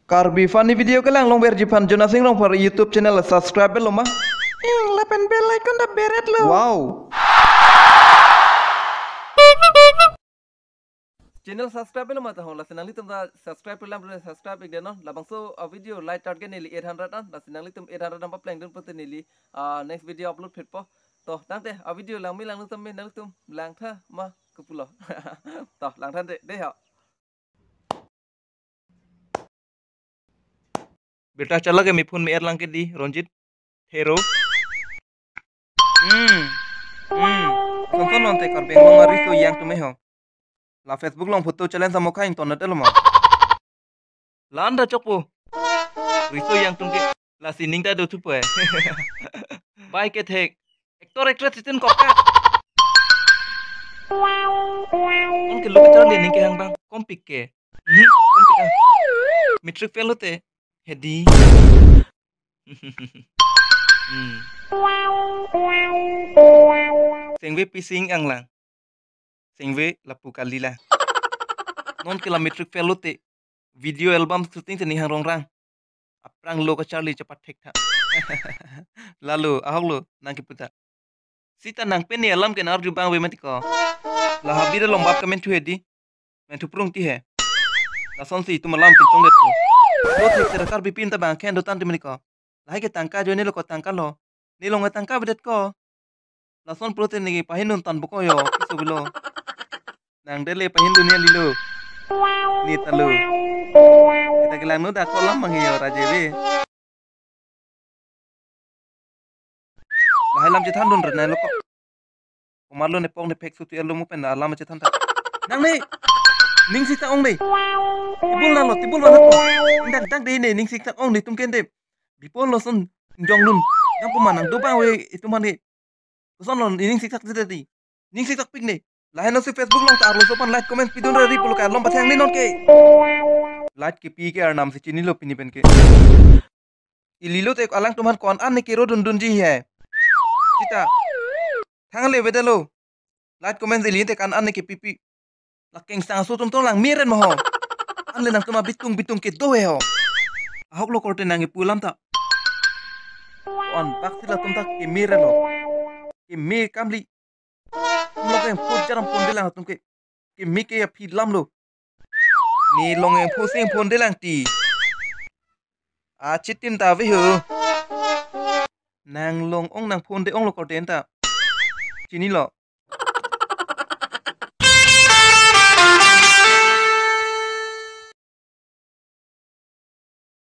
Karbi funny video ke lang long ber jipan Jonas Sing long for YouTube channel subscribe lo mah. Lapen bell icon da beret lo. Wow. Channel subscribe lo mah tahun la senang litum da subscribe pelam subscribe ik deno labang so video light target nili 800 an la senang litum 800 an pa plan dun putih nili next video upload fit po. Toh tang teh video lang mi lang litum mi lang litum lang tha mah kepulo. Toh lang than deh ha. बेटा चला गया मैं फोन में एयरलाइन के दी रंजित हेरो सुन नंते कर बेंगलों मारी सो yang तुम्हें हो ला फेसबुक लोंग फोटो चलें sama kain ton natel mo landa chokpo riso yang tungke la sining ta do tupo bye ke thek actor actress sitin kokka on ke look char lening ke hang bang kompik ke kompik metric fail hote Hedi. Sengwe pising ang lang. Sengwe lapu kali lah. Non kilometric felote. Video album syuting tani hang rongrang. Aprang lo ka Charlie cepat tek tha. Lalu ahok lo nang kiputa. Sita nang pen ni alam ke nar jubang we matiko. La habira lombap ka men tu hedi. Men tu prung ti he. La son si tu malam pincong det ko. Lo tek kar bipin ta bang ken do tan timni ko lai ke tangka jo ni lo ko tangka lo ni lo tangka bedet ko lason protein ni pahinun tan buko yo isu bilo nang dele pahin dunia lilo ni talu kita gelang no da kolam mang yo raje be lai lam je than dun rna lo ko umar lo ne pong ne pek su tu lo mu pen lam je than ta nang ni ning si ta ong ni tibul na lo tibul na ko indak dak de ne ning si ta ong ni tum ken de bipol lo son jong lun yang pemanang do bang we itu mani son lo ning si tak de ning si tak pik ne lain no si Facebook long tar lo sopan like comment pidun ra ri pul ka lom pathang ni non ke like ke pi ke ar nam si chini lo pini pen ke ililo te alang tuman kon an ne ke ro dun dun ji hai kita thang le vedelo like comment zili te kan an ne ke pipi lakeng sang so tum lang miren mo ho an le nang tuma bitung ke do he ho ahok lo korte nang pulam ta on baksila tum ta ke miren lo ke me kamli tum lo ke phot jaram pon de lang tum ke mi ke ya phi lam lo ni long en phosing pon de lang ti a chitin ta ve ho nang long ong nang pon de ong lo korte ta chini lo